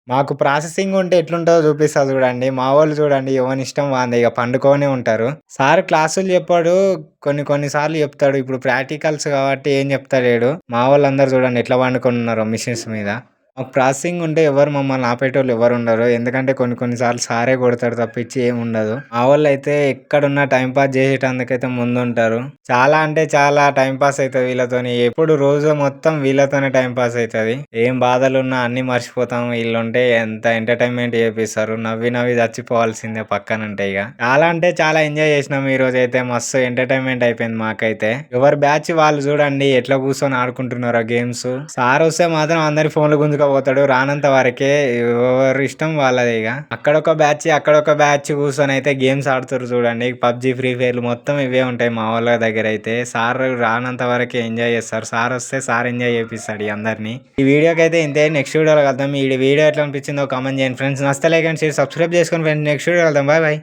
మాకు ప్రాసెసింగ్ ఉంటే ఎట్లుంటదో చూపిస్తా చూడండి. మా వోళ్ళు చూడండి ఎవనిష్టం వానిదే ఇగ పండుకొనే ఉంటారు. సార్ క్లాసులు చెప్పడు. కొన్ని కొన్ని సార్లు చెప్తాడు. ఇప్పుడు ప్రాక్టికల్స్ కాబట్టి ఏం చెప్తలేడు. మా వోళ్ళందరూ చూడండి ఎట్లా పండుకొనున్నారో మిషన్స్ మీద. మాకు ప్రాసెసింగ్ ఉంటే ఎవరు మమ్మల్ని ఆపేటోళ్ళు ఎవరుండరు. ఎందుకంటే కొన్ని కొన్ని సార్లు సారే కొడతాడు తప్పించి ఏముండదు. మా వోళ్ళైతే ఎక్కడున్నా టైమ్ పాస్ చేసేటందుకైతే ముందుంటారు. చాలా అంటే చాలా టైమ్ పాస్ అయితది వీళ్ళతోని. ఎప్పుడు రోజు మొత్తం వీళ్ళతోనే టైమ్ పాస్ అయితది. ఏం బాధలున్నా అన్నీ మర్చిపోతాం. వీళ్ళుంటే ఎంత ఎంటర్‌టైన్‌మెంట్ చేపిస్తారు. నవ్వి నవ్వి చచ్చిపోవాల్సిందే పక్కనుంటే ఇగ. చాలా అంటే చాలా ఎంజాయ్ చేసినాం ఈరోజైతే. మస్తు ఎంటర్‌టైన్‌మెంట్ అయిపోయింది మాకైతే. ఎవరి బ్యాచ్ వాళ్ళు చూడండి ఎట్లా కూర్చొని ఆడుకుంటున్నారో గేమ్స్. సారొస్తే మాత్రం అందరి ఫోన్‌లు గుంజుకపోతాడు. రానంత వరకే ఎవరి ఇష్టం వాళ్ళదే ఇగ. అక్కడొక బ్యాచ్ కూర్చొనైతే గేమ్స్ ఆడుతుర్రు చూడండి. పబ్‌జీ, ఫ్రీ ఫైర్‌లు మొత్తం ఇవే ఉంటాయి మా వాళ్ళ దగ్గరైతే. సార్ రానంత వరకే ఎంజాయ్ చేస్తారు. సారొస్తే సార్ ఎంజాయ్ చేపిస్తాడు ఇగ అందరిని. ఈ వీడియోకైతే ఇంతే. నెక్స్ట్ వీడియోలో కలుద్దాం. ఈ వీడియో ఎట్లా అనిపించిందో కామెంట్ చేయండి ఫ్రెండ్స్. నచ్చితే లైక్ అండ్ షేర్ సబ్స్క్రైబ్ చేసుకోండి ఫ్రెండ్స్. నెక్స్ట్ వీడియోలో కలుద్దాం. Bye bye.